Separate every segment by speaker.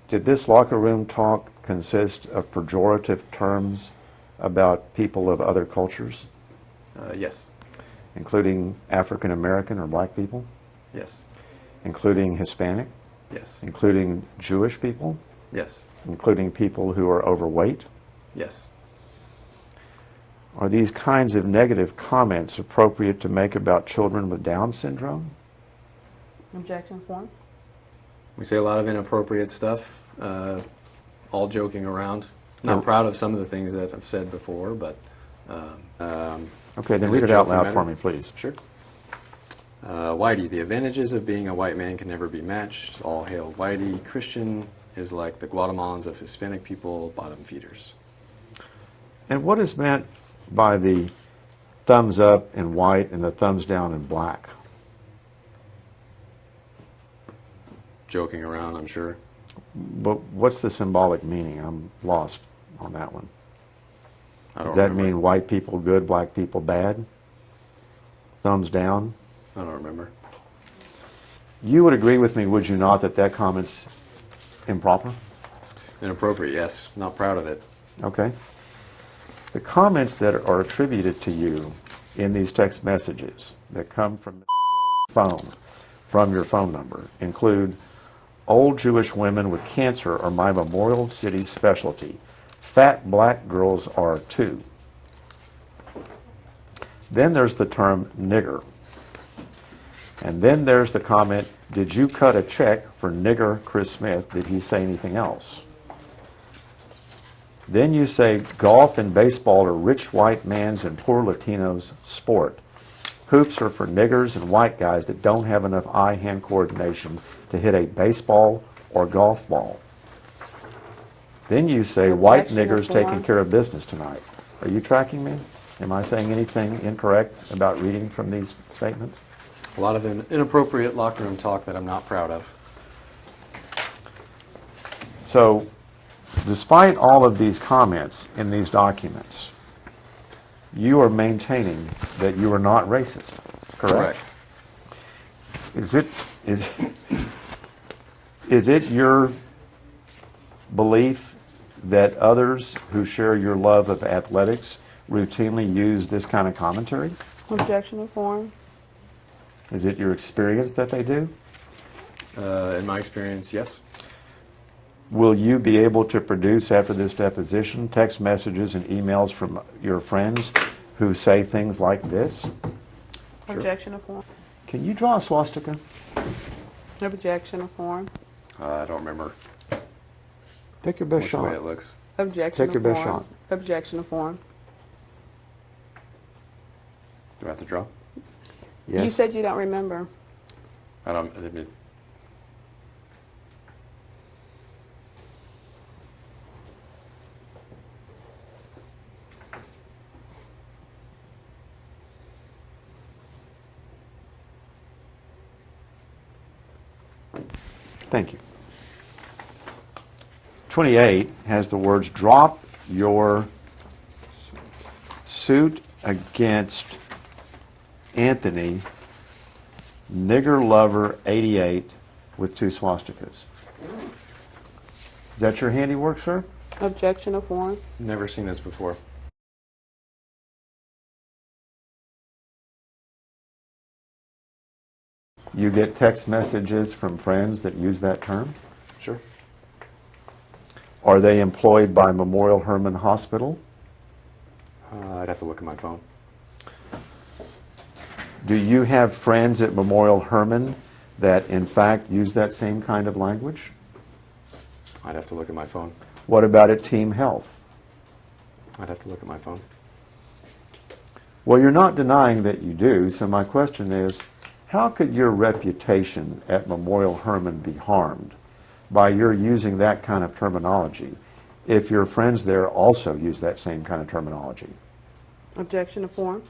Speaker 1: Did this locker room talk consist of pejorative terms about people of other cultures,
Speaker 2: Yes.
Speaker 1: including African American or black people,
Speaker 2: Yes.
Speaker 1: including Hispanic,
Speaker 2: Yes.
Speaker 1: including Jewish people,
Speaker 2: Yes.
Speaker 1: including people who are overweight?
Speaker 2: Yes.
Speaker 1: Are these kinds of negative comments appropriate to make about children with Down syndrome?
Speaker 3: Objection form.
Speaker 2: We say a lot of inappropriate stuff, all joking around. Not proud of some of the things that I've said before, but...
Speaker 1: Okay, then read it out loud for me, please.
Speaker 2: Sure. Whitey, the advantages of being a white man can never be matched. All hail Whitey. Christian is like the Guatemalans of Hispanic people, bottom feeders.
Speaker 1: And what is meant by the thumbs up in white and the thumbs down in black?
Speaker 2: Joking around, I'm sure.
Speaker 1: But what's the symbolic meaning? I'm lost on that one.
Speaker 2: I
Speaker 1: Does
Speaker 2: don't
Speaker 1: that
Speaker 2: remember.
Speaker 1: mean white people good, black people bad? Thumbs down?
Speaker 2: I don't remember.
Speaker 1: You would agree with me, would you not, that that comment's improper?
Speaker 2: Inappropriate, yes. Not proud of it.
Speaker 1: Okay. The comments that are attributed to you in these text messages that come from your phone number include, old Jewish women with cancer are my Memorial City specialty. Fat black girls are too. Then there's the term nigger. And then there's the comment, did you cut a check for nigger Chris Smith? Did he say anything else? Then you say golf and baseball are rich white man's and poor Latinos' sport. Hoops are for niggers and white guys that don't have enough eye-hand coordination to hit a baseball or golf ball. Then you say white niggers taking care of business tonight. Are you tracking me? Am I saying anything incorrect about reading from these statements?
Speaker 2: A lot of inappropriate locker room talk that I'm not proud of.
Speaker 1: So, despite all of these comments in these documents, you are maintaining that you are not racist, correct?
Speaker 2: Correct.
Speaker 1: Is it your belief that others who share your love of athletics routinely use this kind of commentary?
Speaker 3: Objection to form.
Speaker 1: Is it your experience that they do?
Speaker 2: In my experience, yes.
Speaker 1: Will you be able to produce after this deposition text messages and emails from your friends who say things like this?
Speaker 3: Objection to form.
Speaker 1: Can you draw a swastika?
Speaker 3: Objection to form.
Speaker 2: I don't remember
Speaker 1: Take your best
Speaker 2: which
Speaker 1: shot.
Speaker 2: way it looks.
Speaker 3: Objection
Speaker 1: Take
Speaker 3: to
Speaker 1: your best
Speaker 3: form.
Speaker 1: shot.
Speaker 3: Objection to form.
Speaker 2: Do I have to draw?
Speaker 1: Yes.
Speaker 3: You said you don't remember.
Speaker 2: I didn't.
Speaker 1: Thank you. 28 has the words, drop your suit against Anthony, nigger lover 88 with 2 swastikas. Is that your handiwork, sir?
Speaker 3: Objection to form.
Speaker 2: Never seen this before.
Speaker 1: You get text messages from friends that use that term?
Speaker 2: Sure.
Speaker 1: Are they employed by Memorial Hermann Hospital?
Speaker 2: I'd have to look at my phone.
Speaker 1: Do you have friends at Memorial Hermann that in fact use that same kind of language?
Speaker 2: I'd have to look at my phone.
Speaker 1: What about at Team Health?
Speaker 2: I'd have to look at my phone.
Speaker 1: Well, you're not denying that you do, so my question is, how could your reputation at Memorial Hermann be harmed by your using that kind of terminology if your friends there also use that same kind of terminology?
Speaker 3: Objection to form.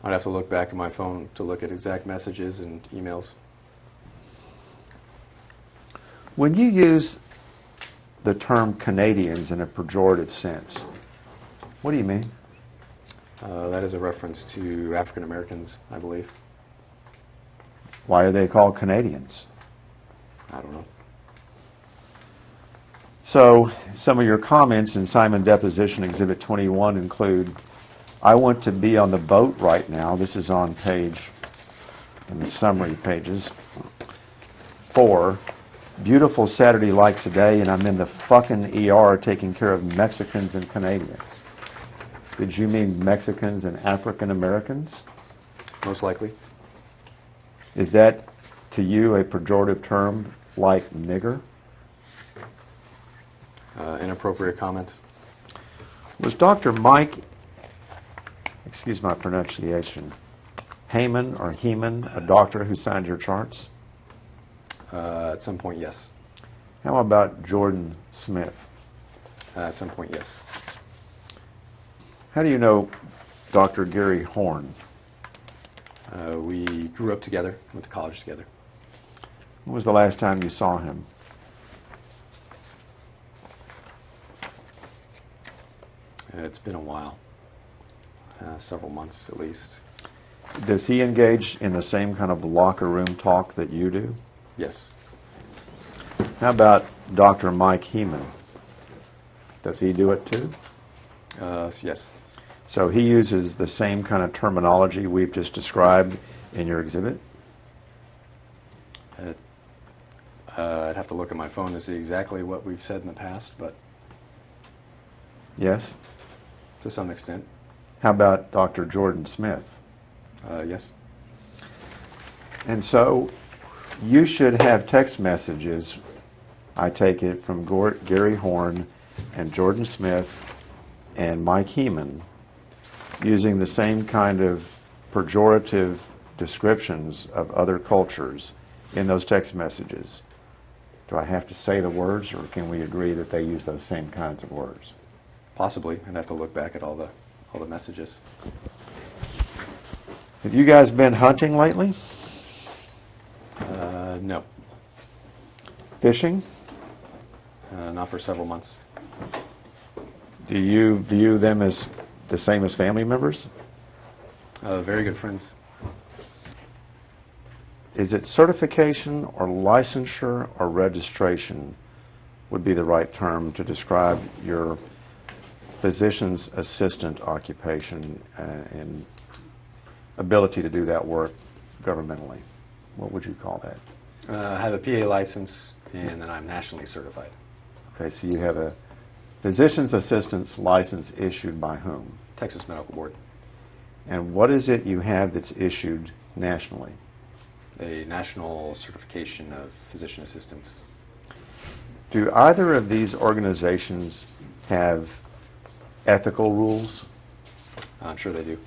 Speaker 2: I'd have to look back at my phone to look at exact messages and emails.
Speaker 1: When you use the term Canadians in a pejorative sense, what do you mean?
Speaker 2: That is a reference to African Americans, I believe.
Speaker 1: Why are they called Canadians?
Speaker 2: I don't know.
Speaker 1: So some of your comments in Simon Deposition Exhibit 21 include, I want to be on the boat right now. This is on page, in the summary pages. 4, beautiful Saturday like today, and I'm in the fucking ER taking care of Mexicans and Canadians. Did you mean Mexicans and African Americans?
Speaker 2: Most likely.
Speaker 1: Is that to you a pejorative term like nigger?
Speaker 2: Inappropriate comment.
Speaker 1: Was Dr. Mike, excuse my pronunciation, Heyman or Heman, a doctor who signed your charts?
Speaker 2: At some point, yes.
Speaker 1: How about Jordan Smith?
Speaker 2: At some point, yes.
Speaker 1: How do you know Dr. Gary Horn?
Speaker 2: We grew up together, went to college together.
Speaker 1: When was the last time you saw him?
Speaker 2: It's been a while, several months at least.
Speaker 1: Does he engage in the same kind of locker room talk that you do?
Speaker 2: Yes.
Speaker 1: How about Dr. Mike Heman? Does he do it too?
Speaker 2: Yes.
Speaker 1: So he uses the same kind of terminology we've just described in your exhibit?
Speaker 2: I'd have to look at my phone to see exactly what we've said in the past, but
Speaker 1: Yes?
Speaker 2: to some extent,
Speaker 1: How about Dr. Jordan Smith?
Speaker 2: yes.
Speaker 1: And so you should have text messages, I take it, from Gary Horn and Jordan Smith and Mike Heman using the same kind of pejorative descriptions of other cultures in those text messages. Do I have to say the words, or can we agree that they use those same kinds of words?
Speaker 2: Possibly. I'd have to look back at all the messages.
Speaker 1: Have you guys been hunting lately?
Speaker 2: No.
Speaker 1: Fishing?
Speaker 2: Not for several months.
Speaker 1: Do you view them as the same as family members?
Speaker 2: Very good friends.
Speaker 1: Is it certification or licensure or registration would be the right term to describe your physician's assistant occupation and ability to do that work governmentally? What would you call that?
Speaker 2: I have a PA license, and then I'm nationally certified.
Speaker 1: Okay, so you have a physician's assistant's license issued by whom?
Speaker 2: Texas Medical Board.
Speaker 1: And what is it you have that's issued nationally?
Speaker 2: A national certification of physician assistants.
Speaker 1: Do either of these organizations have ethical rules?
Speaker 2: I'm sure they do.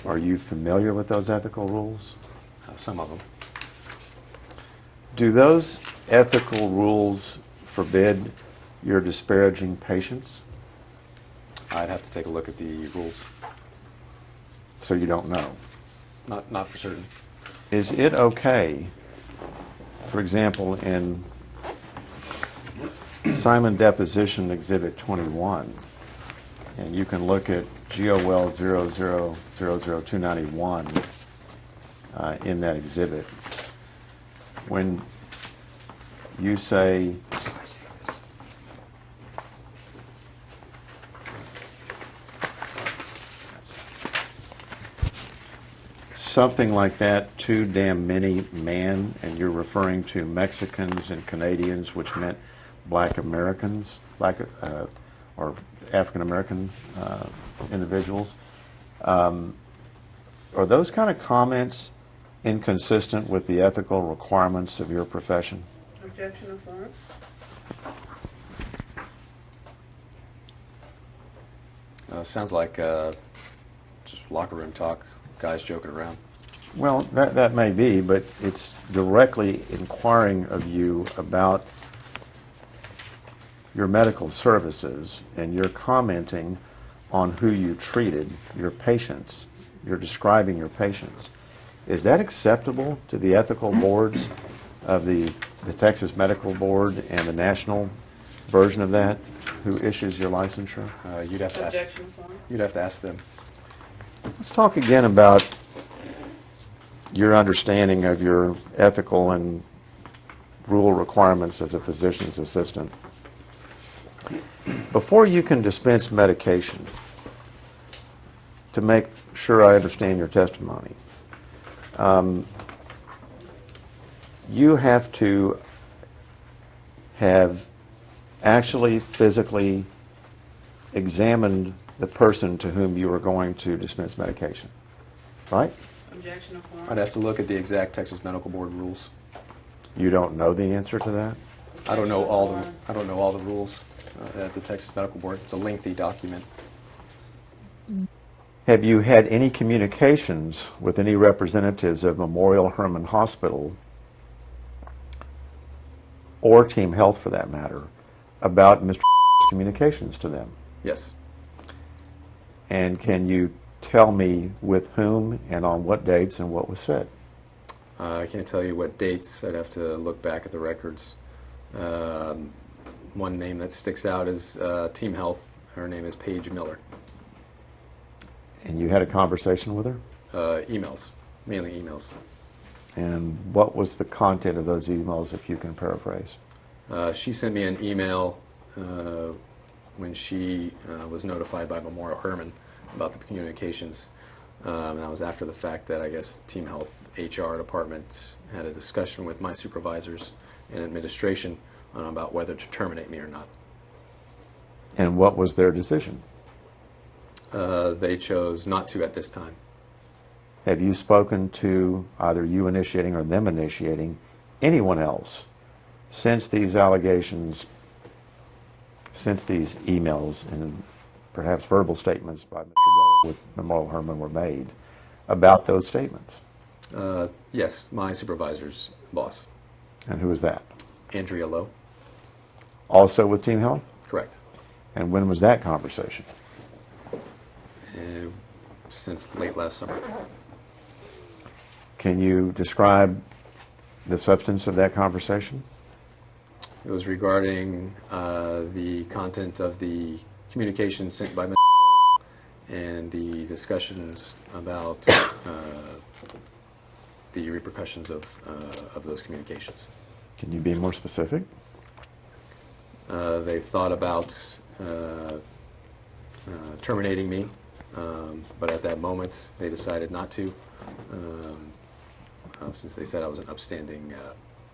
Speaker 1: Are you familiar with those ethical rules?
Speaker 2: Some of them.
Speaker 1: Do those ethical rules forbid your disparaging patients?
Speaker 2: I'd have to take a look at the rules.
Speaker 1: So you don't know.
Speaker 2: Not for certain.
Speaker 1: Is it okay, for example, in Simon Deposition Exhibit 21, and you can look at GOL 0000291 in that exhibit, when you say something like that, too damn many man, and you're referring to Mexicans and Canadians, which meant black Americans, or African American individuals. Are those kind of comments inconsistent with the ethical requirements of your profession?
Speaker 3: Objection affirmed.
Speaker 2: Sounds like just locker room talk, guys joking around.
Speaker 1: Well, that may be, but it's directly inquiring of you about your medical services, and you're commenting on who you treated, your patients. You're describing your patients. Is that acceptable to the ethical boards of the Texas Medical Board and the national version of that, who issues your licensure?
Speaker 2: You'd have to ask.
Speaker 3: Objection affirmed.
Speaker 2: You'd have to ask them.
Speaker 1: Let's talk again about your understanding of your ethical and rule requirements as a physician's assistant. Before you can dispense medication, to make sure I understand your testimony, you have to have actually physically examined the person to whom you are going to dispense medication, right?
Speaker 3: Objection of form.
Speaker 2: I'd have to look at the exact Texas Medical Board rules.
Speaker 1: You don't know the answer to that?
Speaker 2: I don't know all the rules at the Texas Medical Board. It's a lengthy document.
Speaker 1: Have you had any communications with any representatives of Memorial Hermann Hospital or Team Health, for that matter, about Mr. communications to them?
Speaker 2: Yes.
Speaker 1: And can you tell me with whom and on what dates and what was said?
Speaker 2: I can't tell you what dates. I'd have to look back at the records. One name that sticks out is Team Health. Her name is Paige Miller.
Speaker 1: And you had a conversation with her?
Speaker 2: Emails, mainly emails.
Speaker 1: And what was the content of those emails, if you can paraphrase?
Speaker 2: She sent me an email when she was notified by Memorial Hermann about the communications. And that was after the fact that I guess Team Health HR department had a discussion with my supervisors and administration about whether to terminate me or not.
Speaker 1: And what was their decision?
Speaker 2: They chose not to at this time.
Speaker 1: Have you spoken to either you initiating or them initiating anyone else since these allegations, since these emails and perhaps verbal statements by Mr. Bell with Memorial Hermann were made about those statements?
Speaker 2: Yes, my supervisor's boss.
Speaker 1: And who was that?
Speaker 2: Andrea Lowe.
Speaker 1: Also with Team Health?
Speaker 2: Correct.
Speaker 1: And when was that conversation?
Speaker 2: Since late last summer.
Speaker 1: Can you describe the substance of that conversation?
Speaker 2: It was regarding the content of the communications sent by Mr. and the discussions about the repercussions of those communications.
Speaker 1: Can you be more specific?
Speaker 2: They thought about terminating me, but at that moment they decided not to, since they said I was an upstanding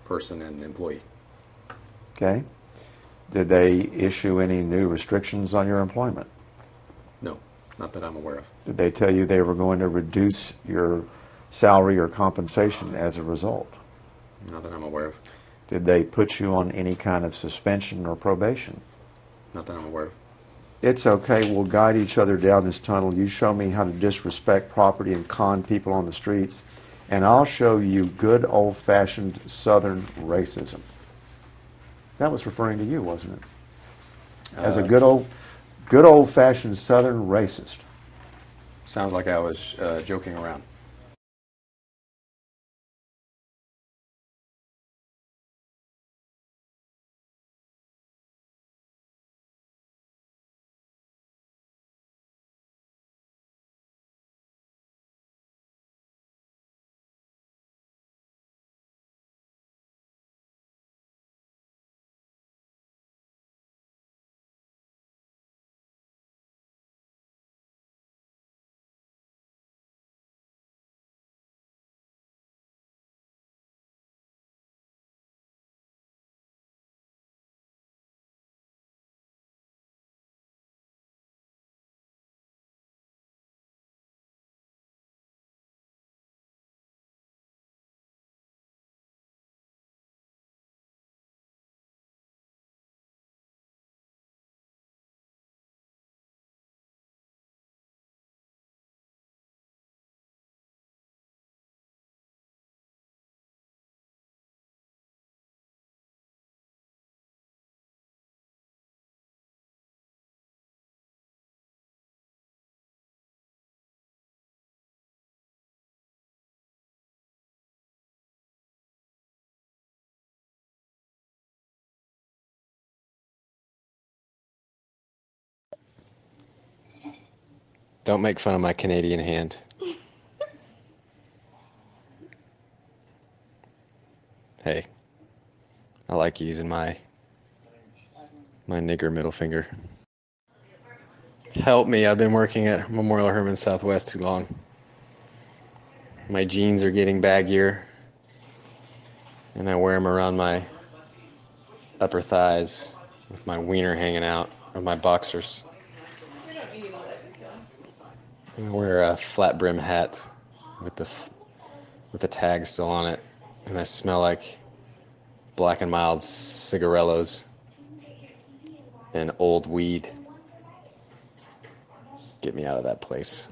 Speaker 2: person and employee.
Speaker 1: Okay. Did they issue any new restrictions on your employment?
Speaker 2: No, not that I'm aware of.
Speaker 1: Did they tell you they were going to reduce your salary or compensation as a result?
Speaker 2: Not that I'm aware of.
Speaker 1: Did they put you on any kind of suspension or probation?
Speaker 2: Not that I'm aware of.
Speaker 1: It's okay. We'll guide each other down this tunnel. You show me how to disrespect property and con people on the streets, and I'll show you good old-fashioned Southern racism. That was referring to you, wasn't it? As a good old-fashioned Southern racist.
Speaker 2: Sounds like I was joking around. Don't make fun of my Canadian hand. Hey, I like using my My nigger middle finger. Help me, I've been working at Memorial Hermann Southwest too long. My jeans are getting baggier, and I wear them around my upper thighs with my wiener hanging out of my boxers. I wear a flat brim hat with the tag still on it, and I smell like Black and Mild cigarellos and old weed. Get me out of that place.